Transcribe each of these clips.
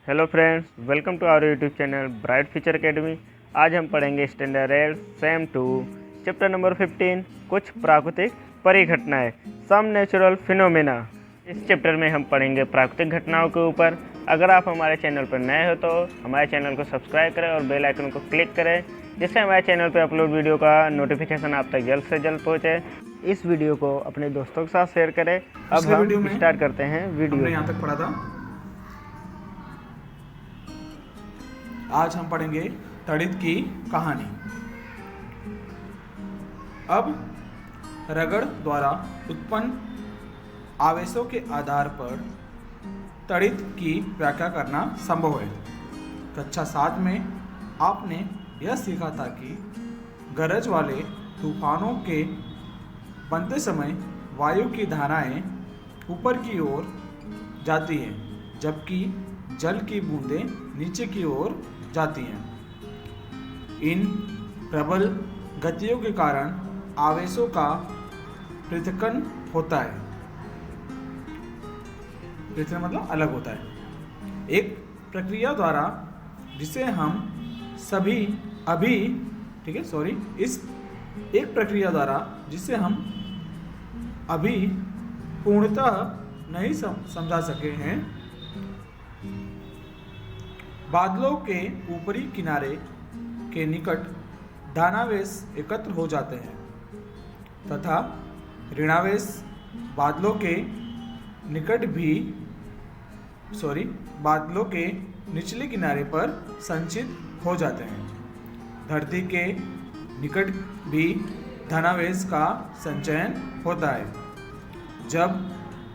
Hello friends, welcome to our YouTube channel bright future academy. आज हम पढ़ेंगे standard 8 same 2 chapter number 15 कुछ प्राकृतिक परिघटनाएं, सम नेचुरल फिनोमेना। इस चैप्टर में हम पढ़ेंगे प्राकृतिक घटनाओं के ऊपर। अगर आप हमारे चैनल पर नए हो तो हमारे चैनल को सब्सक्राइब करें और बेल आइकन को क्लिक करें, जिससे हमारे चैनल पर अपलोड वीडियो का नोटिफिकेशन आप तक जल्द से जल्द पहुँचे। इस वीडियो को अपने दोस्तों के साथ शेयर करें। अब हम स्टार्ट करते हैं वीडियो। यहाँ तक पढ़ा था। आज हम पढ़ेंगे तड़ित की कहानी। अब रगड़ द्वारा उत्पन्न आवेशों के आधार पर तड़ित की व्याख्या करना संभव है। कक्षा 7 में आपने यह सीखा था कि गरज वाले तूफानों के बनते समय वायु की धाराएं ऊपर की ओर जाती हैं, जबकि जल की बूंदें नीचे की ओर जाती हैं। इन प्रबल गतियों के कारण आवेशों का पृथक्करण होता है। पृथक्करण मतलब अलग होता है। एक प्रक्रिया द्वारा जिसे हम सभी अभी इस एक प्रक्रिया द्वारा जिसे हम अभी पूर्णतः नहीं समझा सके हैं। बादलों के ऊपरी किनारे के निकट धनावेश एकत्र हो जाते हैं तथा ऋणावेश बादलों के निचले किनारे पर संचित हो जाते हैं। धरती के निकट भी धनावेश का संचयन होता है। जब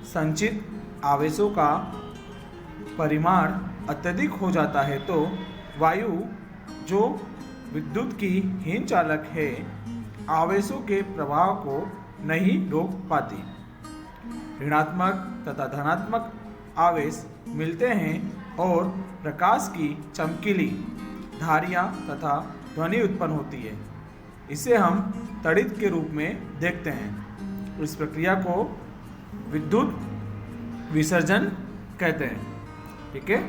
संचित आवेशों का परिमाण अत्यधिक हो जाता है तो वायु, जो विद्युत की हीन चालक है, आवेशों के प्रवाह को नहीं रोक पाती। ऋणात्मक तथा धनात्मक आवेश मिलते हैं और प्रकाश की चमकीली धारियाँ तथा ध्वनि उत्पन्न होती है। इसे हम तड़ित के रूप में देखते हैं। इस प्रक्रिया को विद्युत विसर्जन कहते हैं। ठीक है,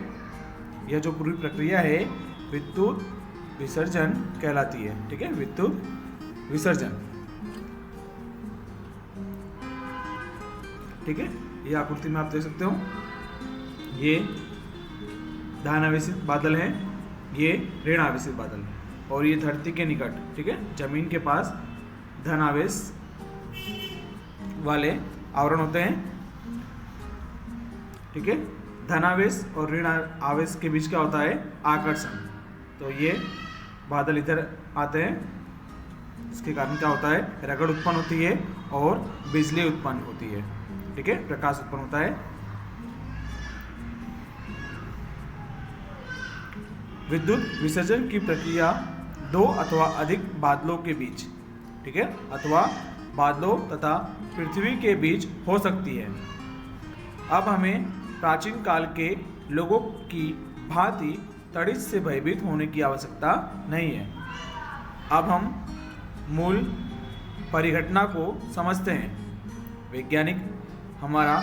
यह जो पूरी प्रक्रिया है विद्युत विसर्जन कहलाती है। ठीक है, विद्युत विसर्जन। ठीक है, ये आकृति में आप देख सकते हो। ये धनावेशित बादल हैं, ये ऋणावेशित बादल हैं, और ये धरती के निकट, ठीक है, जमीन के पास धनावेश वाले आवरण होते हैं। ठीक है, धनावेश और ऋण आवेश के बीच क्या होता है? आकर्षण। तो ये बादल इधर आते हैं, इसके कारण क्या होता है? रगड़ उत्पन्न होती है और बिजली उत्पन्न होती है। ठीक है, प्रकाश उत्पन्न होता है। विद्युत विसर्जन की प्रक्रिया दो अथवा अधिक बादलों के बीच, ठीक है, अथवा बादलों तथा पृथ्वी के बीच हो सकती है। अब हमें प्राचीन काल के लोगों की भांति तड़ित से भयभीत होने की आवश्यकता नहीं है। अब हम मूल परिघटना को समझते हैं। वैज्ञानिक हमारा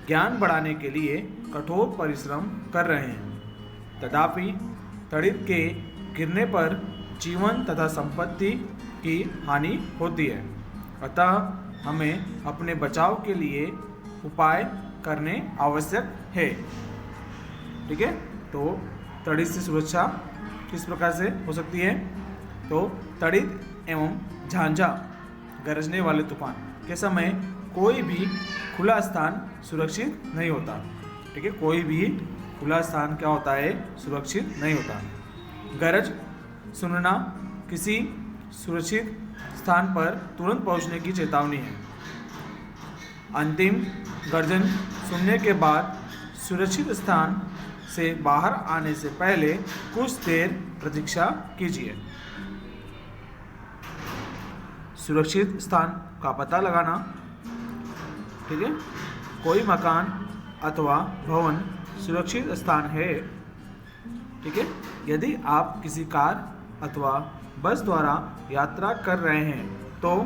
ज्ञान बढ़ाने के लिए कठोर परिश्रम कर रहे हैं। तथापि तड़ित के गिरने पर जीवन तथा संपत्ति की हानि होती है। अतः हमें अपने बचाव के लिए उपाय करने आवश्यक है। ठीक है, तो तड़ित से सुरक्षा किस प्रकार से हो सकती है? तो तड़ित एवं झांझा गरजने वाले तूफान के समय कोई भी खुला स्थान सुरक्षित नहीं होता। ठीक है, कोई भी खुला स्थान क्या होता है? सुरक्षित नहीं होता। गरज सुनना किसी सुरक्षित स्थान पर तुरंत पहुंचने की चेतावनी है। अंतिम गर्जन सुनने के बाद सुरक्षित स्थान से बाहर आने से पहले कुछ देर प्रतीक्षा कीजिए। सुरक्षित स्थान का पता लगाना। ठीक है, कोई मकान अथवा भवन सुरक्षित स्थान है। ठीक है, यदि आप किसी कार अथवा बस द्वारा यात्रा कर रहे हैं तो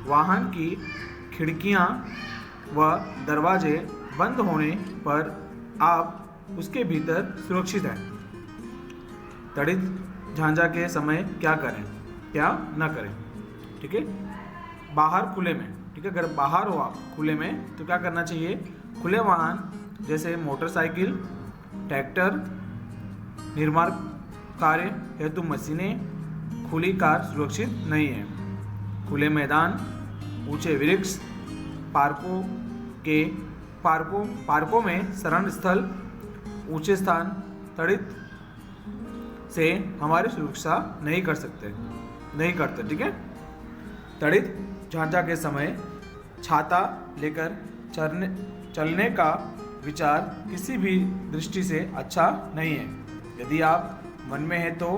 वाहन की खिड़कियां व दरवाजे बंद होने पर आप उसके भीतर सुरक्षित है। तड़ित झांझा के समय क्या करें, क्या न करें, ठीक है। बाहर खुले में, ठीक है, अगर बाहर हो आप खुले में तो क्या करना चाहिए, खुले वाहन जैसे मोटरसाइकिल, ट्रैक्टर, निर्माण कार्य हेतु मशीनें, खुली कार सुरक्षित नहीं है। खुले मैदान, ऊंचे वृक्ष, पार्कों में शरण स्थल, ऊंचे स्थान तड़ित से हमारी सुरक्षा नहीं करते, ठीक है। तड़ित झांझा के समय छाता लेकर चलने का विचार किसी भी दृष्टि से अच्छा नहीं है। यदि आप मन में है तो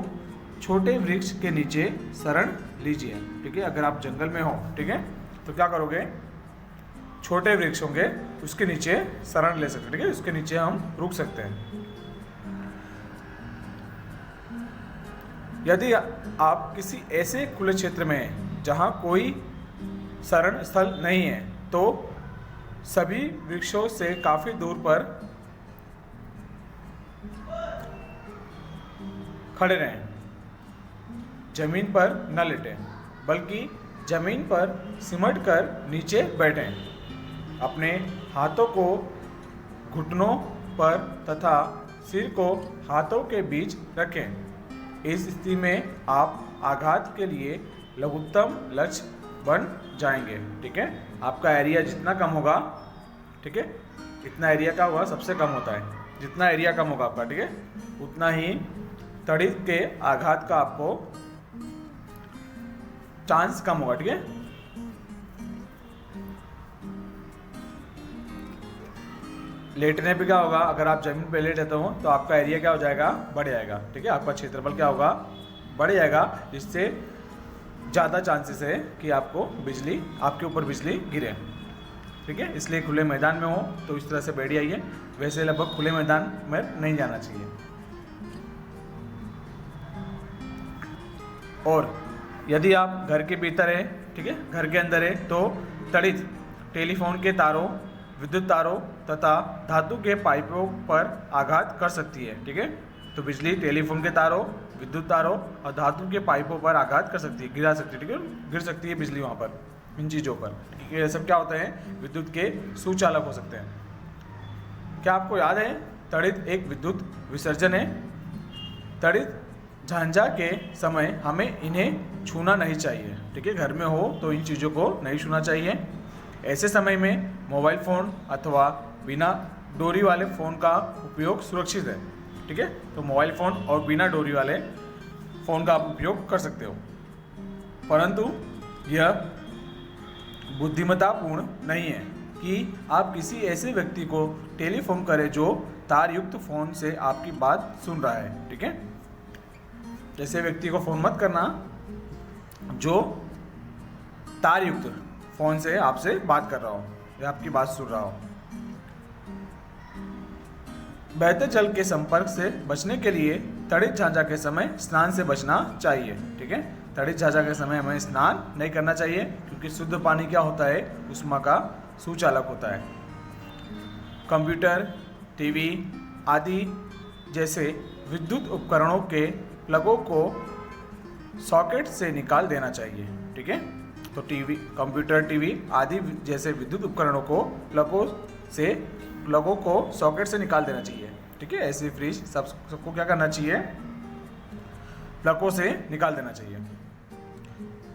छोटे वृक्ष के नीचे शरण लीजिए, ठीक है। अगर आप जंगल में हो, ठीक है, तो क्या करोगे, छोटे वृक्ष होंगे उसके नीचे शरण ले सकते, ठीक है, उसके नीचे हम रुक सकते हैं। यदि आप किसी ऐसे खुले क्षेत्र में हैं जहां कोई शरण स्थल नहीं है तो सभी वृक्षों से काफी दूर पर खड़े रहें। जमीन पर न लेटें, बल्कि जमीन पर सिमट कर नीचे बैठें। अपने हाथों को घुटनों पर तथा सिर को हाथों के बीच रखें। इस स्थिति में आप आघात के लिए लघुत्तम लक्ष्य बन जाएंगे, ठीक है। आपका एरिया जितना कम होगा, ठीक है, इतना एरिया का होगा सबसे कम होता है। जितना एरिया कम होगा आपका, ठीक है, उतना ही तड़ित के आघात का आपको चांस कम होगा, ठीक है। लेटने पे क्या होगा, अगर आप जमीन पे लेटे हो तो आपका एरिया क्या हो जाएगा, बढ़ जाएगा, ठीक है। आपका क्षेत्रफल क्या होगा, बढ़ जाएगा, जिससे ज़्यादा चांसेस है कि आपके ऊपर बिजली गिरे, ठीक है। इसलिए खुले मैदान में हो तो इस तरह से बैठ जाइए, वैसे लगभग खुले मैदान में नहीं जाना चाहिए। और यदि आप घर के भीतर है, ठीक है, घर के अंदर है तो तड़ित टेलीफोन के तारों, विद्युत तारों तथा धातु के पाइपों पर आघात कर सकती है, ठीक है। तो बिजली टेलीफोन के तारों, विद्युत तारों और धातु के पाइपों पर आघात कर सकती है, गिरा सकती है, ठीक है, गिर सकती है बिजली वहाँ पर, इन चीज़ों पर, ठीक है। ये सब क्या होते हैं, विद्युत के सुचालक हो सकते हैं। क्या आपको याद है, तड़ित एक विद्युत विसर्जन है। तड़ित झांझा के समय हमें इन्हें छूना नहीं चाहिए, ठीक है। घर में हो तो इन चीज़ों को नहीं छूना चाहिए। ऐसे समय में मोबाइल फ़ोन अथवा बिना डोरी वाले फ़ोन का उपयोग सुरक्षित है, ठीक है। तो मोबाइल फ़ोन और बिना डोरी वाले फ़ोन का आप उपयोग कर सकते हो, परंतु यह बुद्धिमत्तापूर्ण नहीं है कि आप किसी ऐसे व्यक्ति को टेलीफोन करें जो तार युक्त फ़ोन से आपकी बात सुन रहा है, ठीक है। ऐसे व्यक्ति को फ़ोन मत करना जो तार युक्त फ़ोन से आपसे बात कर रहा हो या आपकी बात सुन रहा हो। बहते जल के संपर्क से बचने के लिए तड़ित झांझा के समय स्नान से बचना चाहिए, ठीक है। तड़ित झांझा के समय हमें स्नान नहीं करना चाहिए, क्योंकि शुद्ध पानी क्या होता है, उष्मा का सुचालक होता है। कंप्यूटर, टीवी आदि जैसे विद्युत उपकरणों के प्लगों को सॉकेट से निकाल देना चाहिए, ठीक है। तो कंप्यूटर, टीवी आदि जैसे विद्युत उपकरणों को प्लगों को सॉकेट से निकाल देना चाहिए, ठीक है। ऐसे फ्रिज सबको क्या करना चाहिए, प्लगों से निकाल देना चाहिए।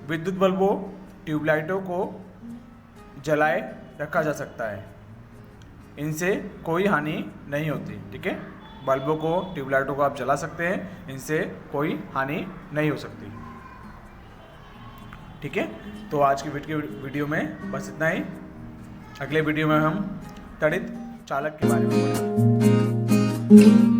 विद्युत बल्बों, ट्यूबलाइटों को जलाए रखा जा सकता है, इनसे कोई हानि नहीं होती, ठीक है। बल्बों को, ट्यूबलाइटों को आप जला सकते हैं, इनसे कोई हानि नहीं हो सकती, ठीक है। तो आज की वीडियो में बस इतना ही। अगले वीडियो में हम तड़ित चालक के बारे में पढ़ेंगे।